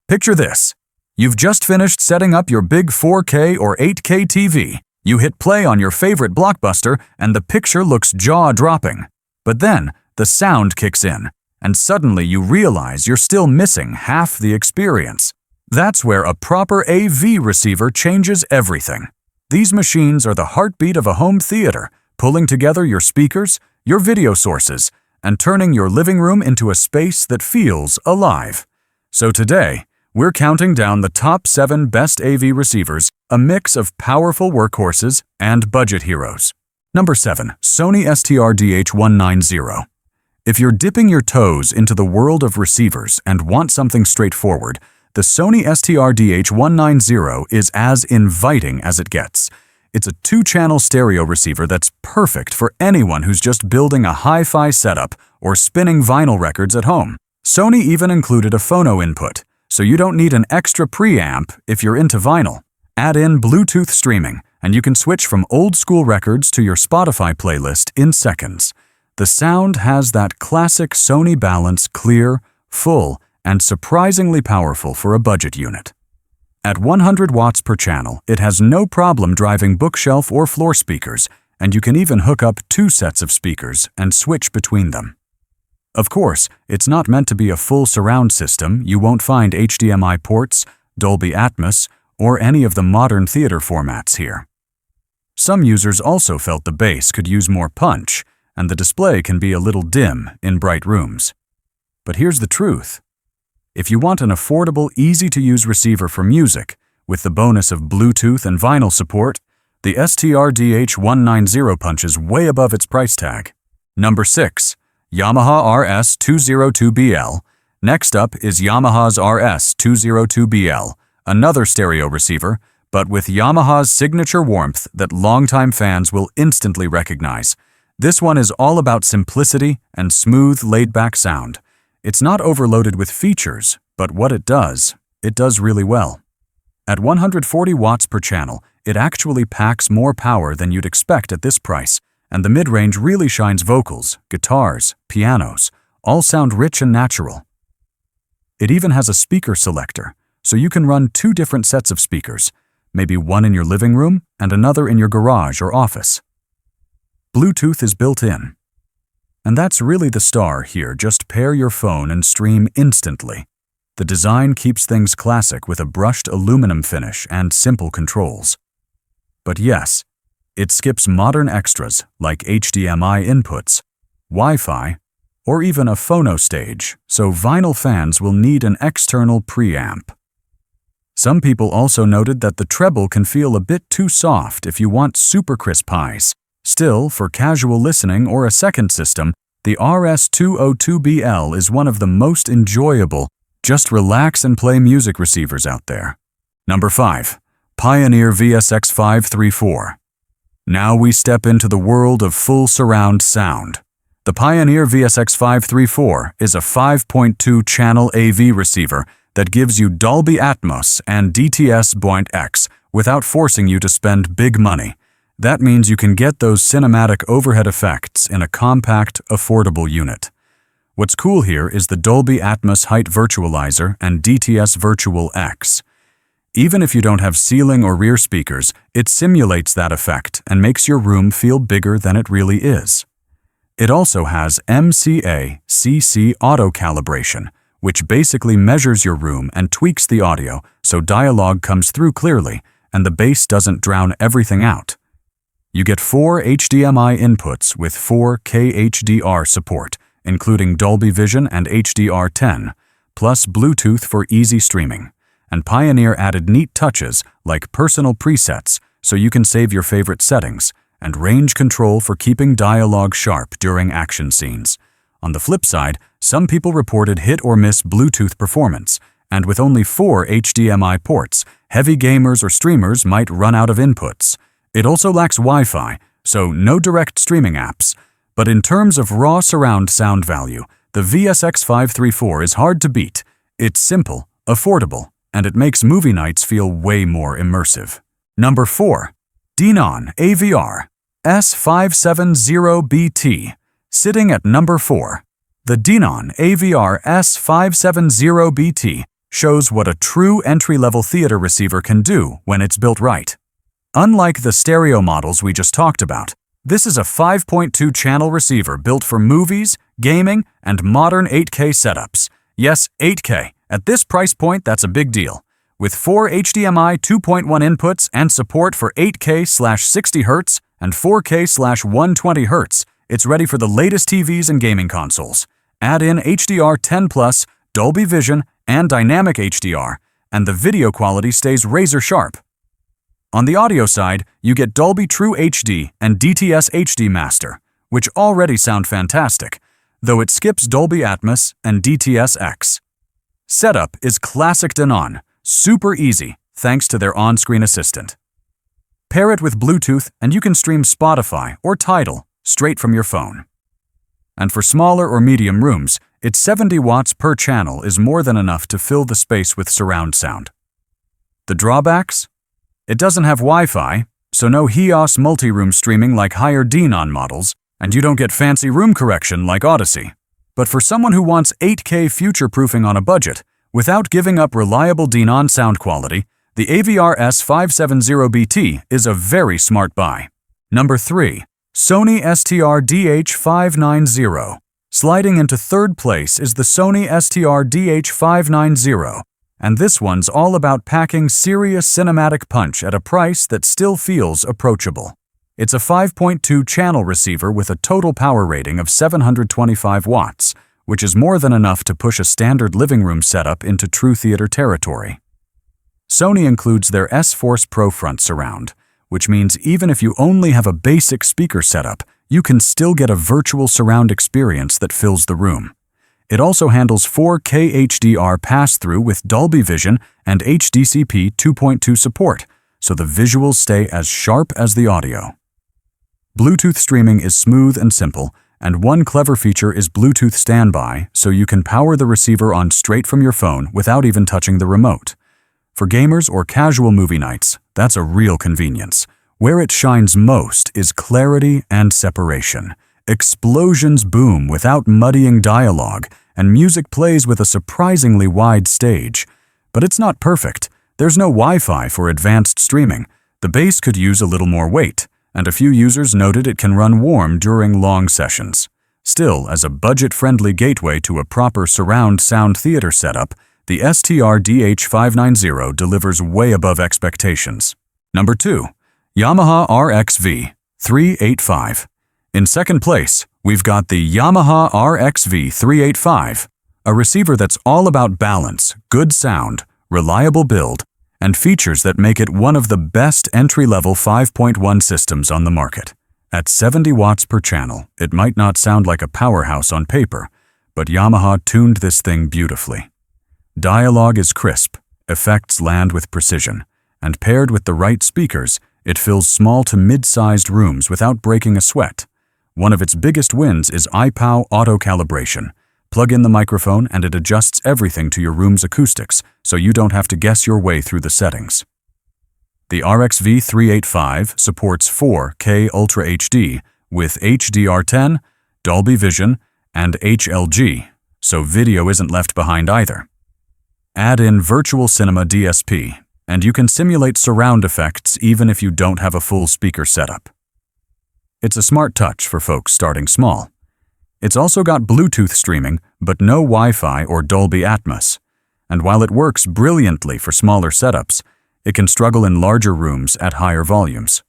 Picture this. You've just finished setting up your big 4K or 8K TV. You hit play on your favorite blockbuster and the picture looks jaw-dropping. But then, the sound kicks in, and suddenly you realize you're still missing half the experience. That's where a proper AV receiver changes everything. These machines are the heartbeat of a home theater, pulling together your speakers, your video sources, and turning your living room into a space that feels alive. So today, we're counting down the top 7 best AV receivers, a mix of powerful workhorses and budget heroes. Number 7. Sony STR-DH190. If you're dipping your toes into the world of receivers and want something straightforward, the Sony STR-DH190 is as inviting as it gets. It's a 2-channel stereo receiver that's perfect for anyone who's just building a hi-fi setup or spinning vinyl records at home. Sony even included a phono input, so you don't need an extra preamp if you're into vinyl. Add in Bluetooth streaming, and you can switch from old-school records to your Spotify playlist in seconds. The sound has that classic Sony balance, clear, full, and surprisingly powerful for a budget unit. At 100 watts per channel, it has no problem driving bookshelf or floor speakers, and you can even hook up 2 sets of speakers and switch between them. Of course, it's not meant to be a full surround system. You won't find HDMI ports, Dolby Atmos, or any of the modern theater formats here. Some users also felt the bass could use more punch, and the display can be a little dim in bright rooms. But here's the truth. If you want an affordable, easy-to-use receiver for music, with the bonus of Bluetooth and vinyl support, the STR-DH190 punches way above its price tag. Number 6. Yamaha RS202BL. Next up is Yamaha's RS202BL, another stereo receiver, but with Yamaha's signature warmth that longtime fans will instantly recognize. This one is all about simplicity and smooth, laid-back sound. It's not overloaded with features, but what it does really well. At 140 watts per channel, it actually packs more power than you'd expect at this price, and the mid-range really shines. Vocals, guitars, pianos, all sound rich and natural. It even has a speaker selector, so you can run 2 different sets of speakers, maybe one in your living room and another in your garage or office. Bluetooth is built in. And that's really the star here. Just pair your phone and stream instantly. The design keeps things classic with a brushed aluminum finish and simple controls. But yes, it skips modern extras like HDMI inputs, Wi-Fi, or even a phono stage, so vinyl fans will need an external preamp. Some people also noted that the treble can feel a bit too soft if you want super crisp highs. Still, for casual listening or a second system, the RS202BL is one of the most enjoyable, just relax and play music receivers out there. Number 5. Pioneer VSX534. Now we step into the world of full surround sound. The Pioneer VSX534 is a 5.2-channel AV receiver that gives you Dolby Atmos and DTS.X without forcing you to spend big money. That means you can get those cinematic overhead effects in a compact, affordable unit. What's cool here is the Dolby Atmos Height Virtualizer and DTS Virtual X. Even if you don't have ceiling or rear speakers, it simulates that effect and makes your room feel bigger than it really is. It also has MCA/CC auto calibration, which basically measures your room and tweaks the audio so dialogue comes through clearly and the bass doesn't drown everything out. You get 4 HDMI inputs with 4K HDR support, including Dolby Vision and HDR10, plus Bluetooth for easy streaming. And Pioneer added neat touches like personal presets so you can save your favorite settings, and range control for keeping dialogue sharp during action scenes. On the flip side, some people reported hit-or-miss Bluetooth performance, and with only 4 HDMI ports, heavy gamers or streamers might run out of inputs. It also lacks Wi-Fi, so no direct streaming apps. But in terms of raw surround sound value, the VSX534 is hard to beat. It's simple, affordable, and it makes movie nights feel way more immersive. Number 4. Denon AVR S570BT. Sitting at number 4. The Denon AVR S570BT shows what a true entry-level theater receiver can do when it's built right. Unlike the stereo models we just talked about, this is a 5.2-channel receiver built for movies, gaming, and modern 8K setups. Yes, 8K. At this price point, that's a big deal. With 4 HDMI 2.1 inputs and support for 8K/60 Hz and 4K/120 Hz, it's ready for the latest TVs and gaming consoles. Add in HDR10+, Dolby Vision, and Dynamic HDR, and the video quality stays razor sharp. On the audio side, you get Dolby True HD and DTS HD Master, which already sound fantastic, though it skips Dolby Atmos and DTS-X. Setup is classic Denon, super easy thanks to their on-screen assistant. Pair it with Bluetooth and you can stream Spotify or Tidal straight from your phone. And for smaller or medium rooms, its 70 watts per channel is more than enough to fill the space with surround sound. The drawbacks? It doesn't have Wi-Fi, so no HEOS multi-room streaming like higher Denon models, and you don't get fancy room correction like Odyssey. But for someone who wants 8K future-proofing on a budget, without giving up reliable Denon sound quality, the AVR S570BT is a very smart buy. Number 3. Sony STR-DH590. Sliding into third place is the Sony STR-DH590, and this one's all about packing serious cinematic punch at a price that still feels approachable. It's a 5.2-channel receiver with a total power rating of 725 watts, which is more than enough to push a standard living room setup into true theater territory. Sony includes their S-Force Pro front surround, which means even if you only have a basic speaker setup, you can still get a virtual surround experience that fills the room. It also handles 4K HDR pass-through with Dolby Vision and HDCP 2.2 support, so the visuals stay as sharp as the audio. Bluetooth streaming is smooth and simple, and one clever feature is Bluetooth standby, so you can power the receiver on straight from your phone without even touching the remote. For gamers or casual movie nights, that's a real convenience. Where it shines most is clarity and separation. Explosions boom without muddying dialogue, and music plays with a surprisingly wide stage. But it's not perfect. There's no Wi-Fi for advanced streaming. The base could use a little more weight, and a few users noted it can run warm during long sessions. Still, as a budget-friendly gateway to a proper surround sound theater setup, the STR-DH590 delivers way above expectations. Number 2. Yamaha RXV 385. In second place, we've got the Yamaha RXV 385, a receiver that's all about balance, good sound, reliable build, and features that make it one of the best entry-level 5.1 systems on the market. At 70 watts per channel, it might not sound like a powerhouse on paper, but Yamaha tuned this thing beautifully. Dialogue is crisp, effects land with precision, and paired with the right speakers, it fills small to mid-sized rooms without breaking a sweat. One of its biggest wins is iPow auto-calibration. Plug in the microphone and it adjusts everything to your room's acoustics, so you don't have to guess your way through the settings. The RXV 385 supports 4K Ultra HD with HDR10, Dolby Vision, and HLG, so video isn't left behind either. Add in Virtual Cinema DSP, and you can simulate surround effects even if you don't have a full speaker setup. It's a smart touch for folks starting small. It's also got Bluetooth streaming, but no Wi-Fi or Dolby Atmos. And while it works brilliantly for smaller setups, it can struggle in larger rooms at higher volumes.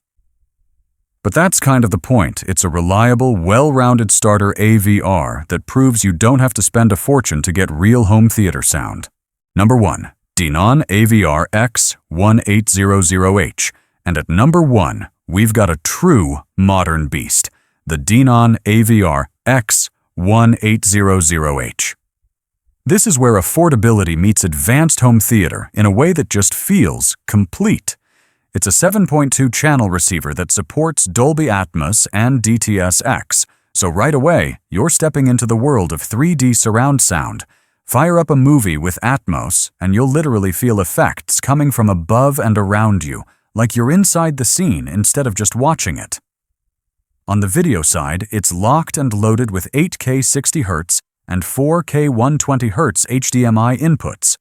But that's kind of the point. It's a reliable, well-rounded starter AVR that proves you don't have to spend a fortune to get real home theater sound. Number 1. Denon AVR X1800H. And at number 1, we've got a true modern beast, the Denon AVR X1800H. This is where affordability meets advanced home theater in a way that just feels complete. It's a 7.2-channel receiver that supports Dolby Atmos and DTS-X, so right away, you're stepping into the world of 3D surround sound. Fire up a movie with Atmos, and you'll literally feel effects coming from above and around you, like you're inside the scene instead of just watching it. On the video side, it's locked and loaded with 8K 60 Hz and 4K 120 Hz HDMI inputs,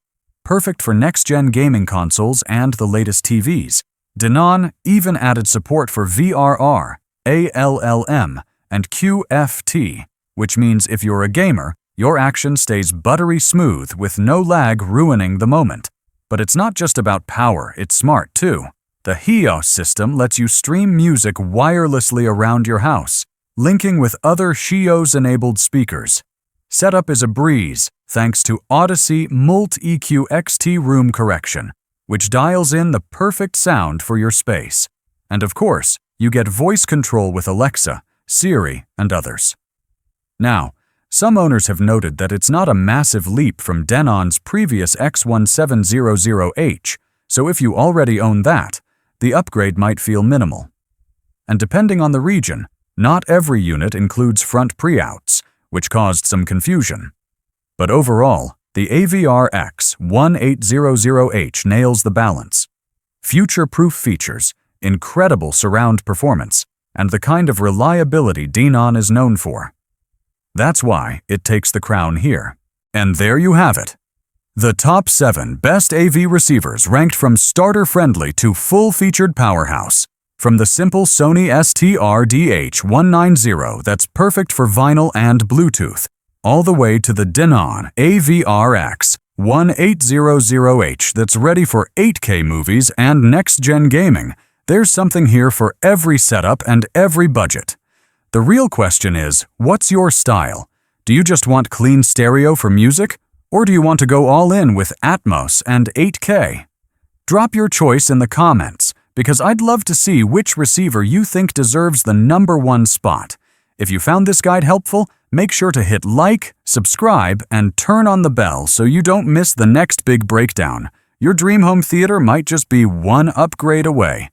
perfect for next-gen gaming consoles and the latest TVs. Denon even added support for VRR, ALLM, and QFT, which means if you're a gamer, your action stays buttery smooth with no lag ruining the moment. But it's not just about power, it's smart too. The HEOS system lets you stream music wirelessly around your house, linking with other HEOS-enabled speakers. Setup is a breeze thanks to Odyssey Mult-EQ XT Room Correction, which dials in the perfect sound for your space. And of course, you get voice control with Alexa, Siri, and others. Now, some owners have noted that it's not a massive leap from Denon's previous X1700H, so if you already own that, the upgrade might feel minimal. And depending on the region, not every unit includes front pre-outs, which caused some confusion. But overall, the AVR X1800H nails the balance. Future-proof features, incredible surround performance, and the kind of reliability Denon is known for. That's why it takes the crown here. And there you have it. The top 7 best AV receivers ranked from starter-friendly to full-featured powerhouse. From the simple Sony STR-DH190 that's perfect for vinyl and Bluetooth, all the way to the Denon AVR X1800H that's ready for 8K movies and next-gen gaming, there's something here for every setup and every budget. The real question is, what's your style? Do you just want clean stereo for music? Or do you want to go all in with Atmos and 8K? Drop your choice in the comments, because I'd love to see which receiver you think deserves the #1 spot. If you found this guide helpful, make sure to hit like, subscribe, and turn on the bell so you don't miss the next big breakdown. Your dream home theater might just be one upgrade away.